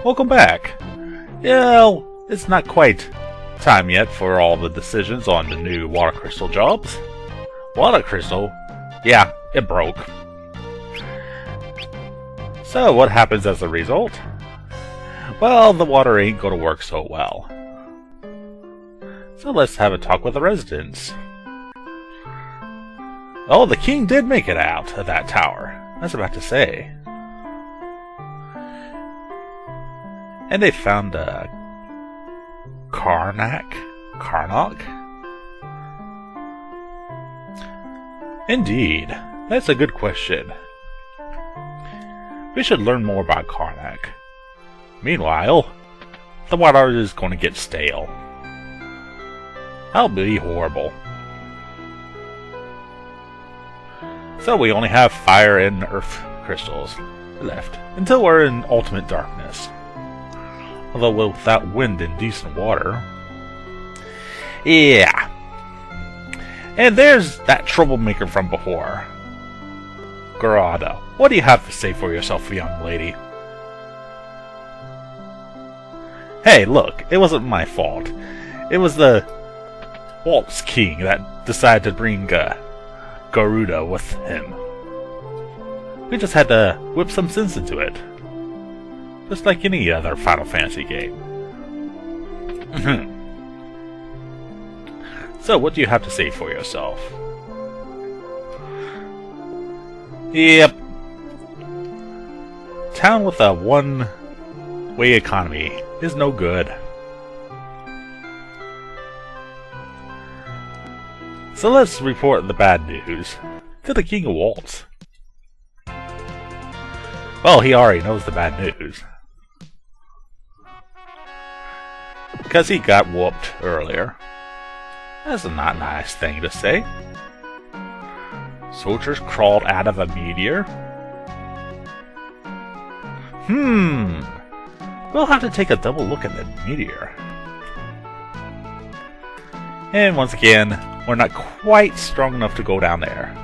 Welcome back. Yeah, well, it's not quite time yet for all the decisions on the new water crystal jobs. Water crystal? Yeah, it broke. So what happens as a result? Well, the water ain't gonna work so well. So let's have a talk with the residents. Oh, the king did make it out of that tower. I was about to say. And they found a Karnak? Indeed, that's a good question. We should learn more about Karnak. Meanwhile, the water is going to get stale. That'll be horrible. So we only have fire and earth crystals left until we're in ultimate darkness. Although without wind and decent water. Yeah. And there's that troublemaker from before. Garada, what do you have to say for yourself, young lady? Hey, look, it wasn't my fault. It was the Waltz King that decided to bring Garuda with him. We just had to whip some sense into it. Just like any other Final Fantasy game. So, what do you have to say for yourself? Yep. Town with a one-way economy is no good. So let's report the bad news to the King of Waltz. Well, he already knows the bad news. Because he got whooped earlier. That's a not nice thing to say. Soldiers crawled out of a meteor? We'll have to take a double look at the meteor. And once again, we're not quite strong enough to go down there.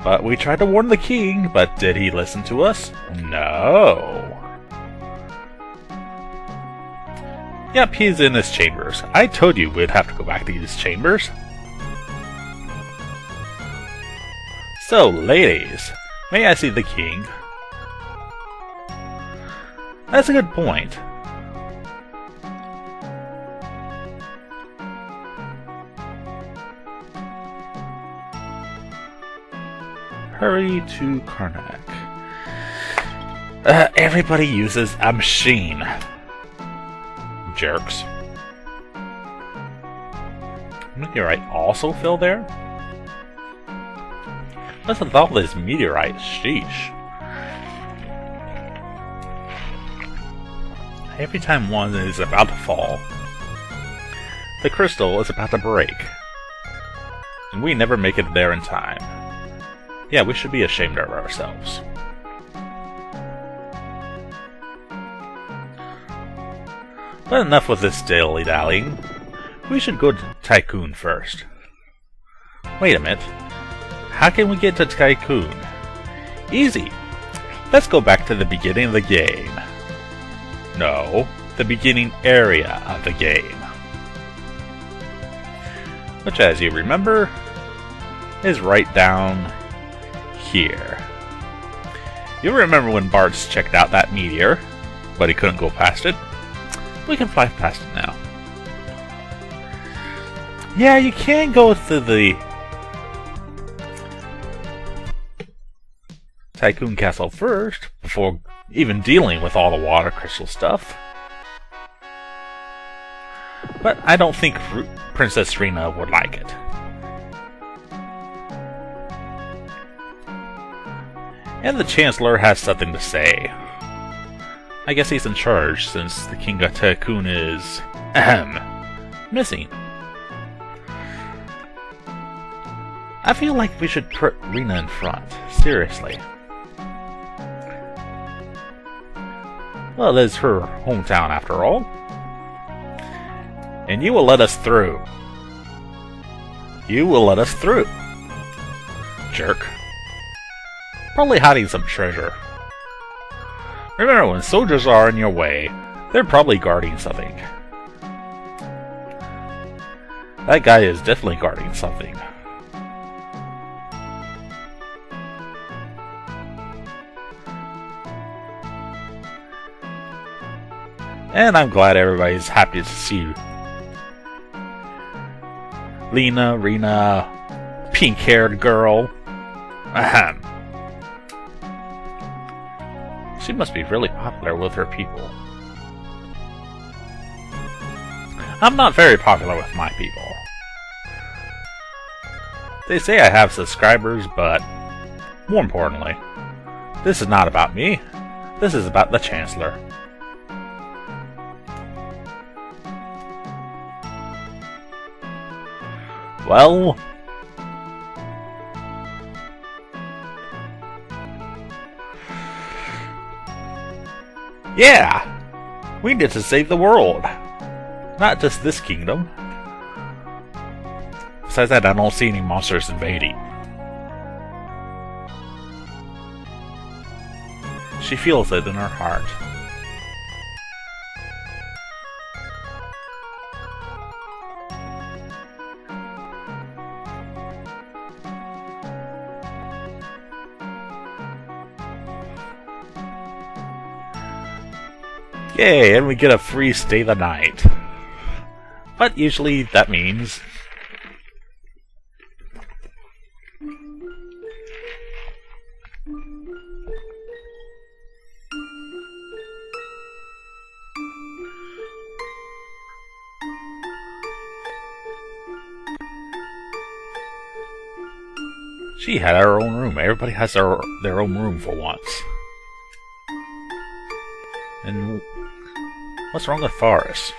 But we tried to warn the king, but did he listen to us? No. Yep, he's in his chambers. I told you we'd have to go back to his chambers. So, ladies, may I see the king? That's a good point. Hurry to Karnak. Everybody uses a machine. Jerks. Meteorite also fell there? Listen to all this meteorite, sheesh. Every time one is about to fall, the crystal is about to break. And we never make it there in time. Yeah, we should be ashamed of ourselves. But enough with this dilly-dallying. We should go to Tycoon first. Wait a minute. How can we get to Tycoon? Easy. Let's go back to the beginning of the game. No, the beginning area of the game. Which, as you remember, is right down here. You'll remember when Bartz checked out that meteor, but he couldn't go past it. We can fly past it now. Yeah, you can go to the Tycoon Castle first, before even dealing with all the water crystal stuff. But I don't think Princess Rena would like it. And the Chancellor has something to say. I guess he's in charge, since the King of Tycoon is... missing. I feel like we should put Rena in front. Seriously. Well, it is her hometown after all. And you will let us through. You will let us through. Jerk. Probably hiding some treasure. Remember, when soldiers are in your way, they're probably guarding something. That guy is definitely guarding something. And I'm glad everybody's happy to see you. Lena, Rena, pink-haired girl. Ahem. She must be really popular with her people. I'm not very popular with my people. They say I have subscribers, but more importantly, this is not about me. This is about the Chancellor. Well, yeah, we need to save the world, not just this kingdom. Besides that, I don't see any monsters invading. She feels it in her heart. Yay, and we get a free stay the night. But usually that means... she had her own room. Everybody has their own room for once. And what's wrong with Forrest?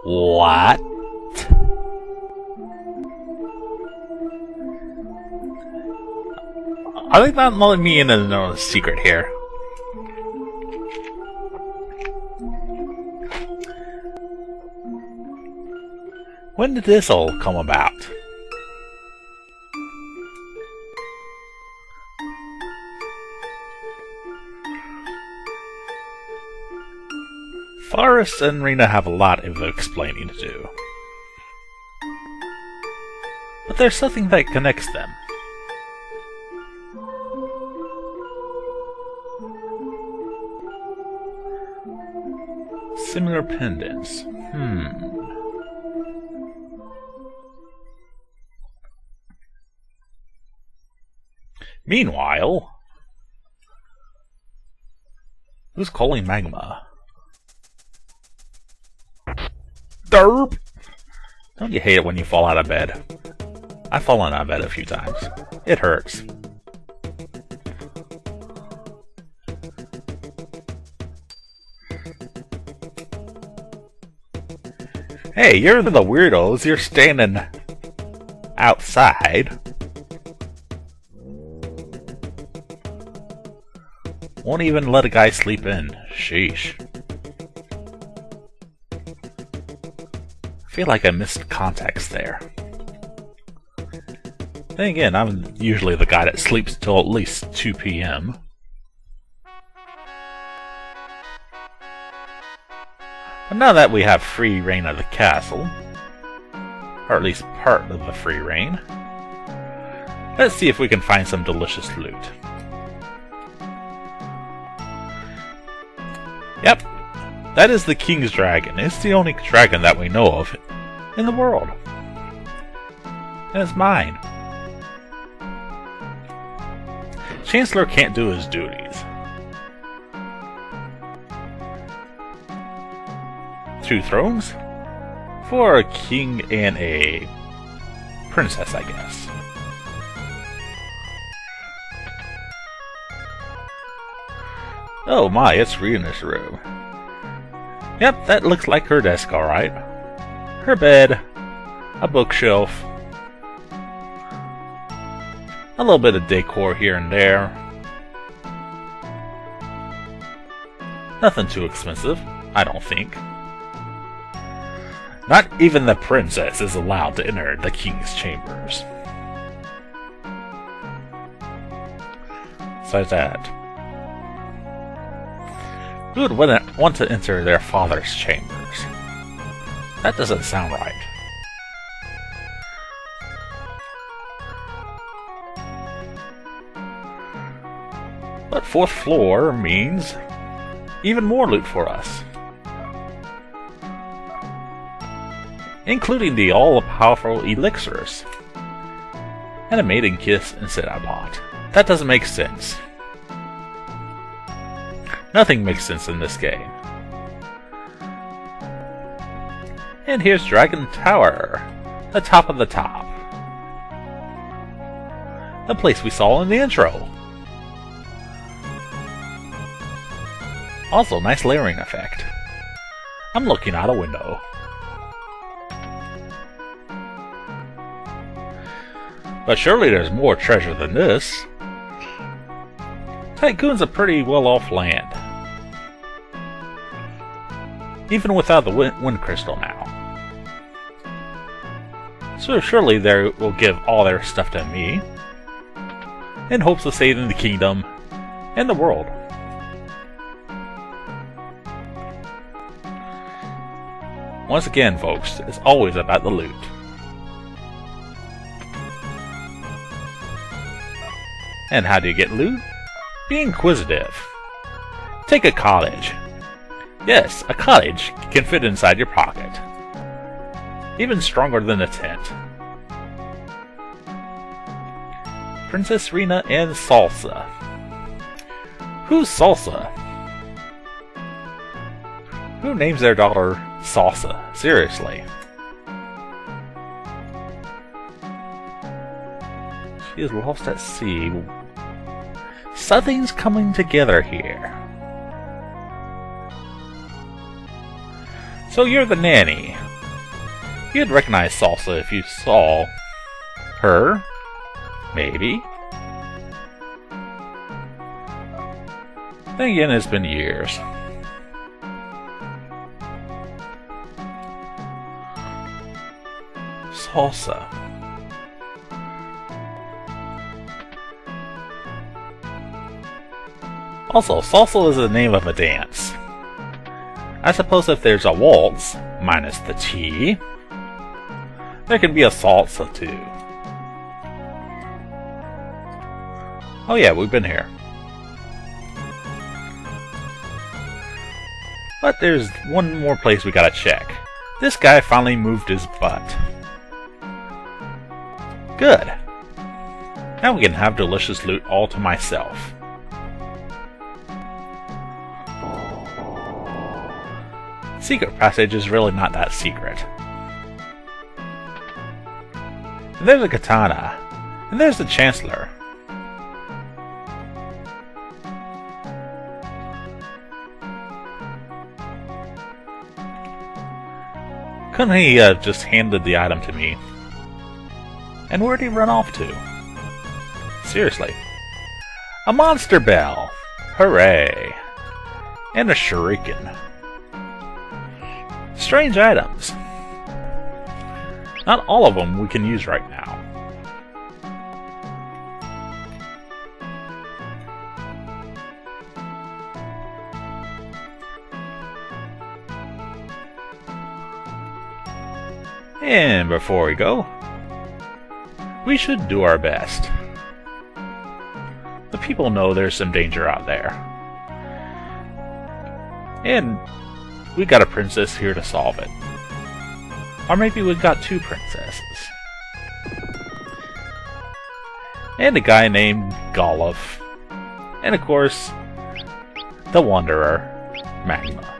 What? Are they not letting me in on a secret here? When did this all come about? Forrest and Rena have a lot of explaining to do. But there's something that connects them. Similar pendants. Meanwhile... who's calling Magma? Derp! Don't you hate it when you fall out of bed? I've fallen out of bed a few times. It hurts. Hey, you're the weirdos. You're standing outside. Won't even let a guy sleep in. Sheesh. I feel like I missed context there. Then again, I'm usually the guy that sleeps till at least 2 p.m. But now that we have free reign of the castle, or at least part of the free reign, let's see if we can find some delicious loot. Yep, that is the King's Dragon. It's the only dragon that we know of in the world. And it's mine. Chancellor can't do his duties. 2 thrones? For a king and a princess, I guess. Oh my, it's Rena's room. Yep, that looks like her desk, alright. Her bed, a bookshelf, a little bit of decor here and there. Nothing too expensive, I don't think. Not even the princess is allowed to enter the king's chambers. Besides that, who would want to enter their father's chambers? That doesn't sound right. But 4th floor means even more loot for us. Including the all-powerful elixirs. And a maiden kiss instead I bought. That doesn't make sense. Nothing makes sense in this game. And here's Dragon Tower. The top of the top. The place we saw in the intro. Also, nice layering effect. I'm looking out a window. But surely there's more treasure than this. Tycoon's a pretty well-off land. Even without the wind crystal now. So surely they will give all their stuff to me. In hopes of saving the kingdom and the world. Once again, folks, it's always about the loot. And how do you get loot? Be inquisitive. Take a cottage. Yes, a cottage can fit inside your pocket. Even stronger than a tent. Princess Rena and Salsa. Who's Salsa? Who names their daughter Salsa? Seriously. She is lost at sea. Something's coming together here. So you're the nanny. You'd recognize Salsa if you saw her. Maybe. Then again, it's been years. Salsa. Also, salsa is the name of a dance. I suppose if there's a waltz, minus the T, there can be a salsa too. Oh yeah, we've been here. But there's one more place we gotta check. This guy finally moved his butt. Good. Now we can have delicious loot all to myself. Secret passage is really not that secret. And there's a katana. And there's the Chancellor. Couldn't he just handed the item to me? And where'd he run off to? Seriously. A monster bell! Hooray! And a shuriken. Strange items. Not all of them we can use right now. And before we go, we should do our best. The people know there's some danger out there. And we got a princess here to solve it. Or maybe we've got two princesses. And a guy named Golov. And of course, the Wanderer, Magma.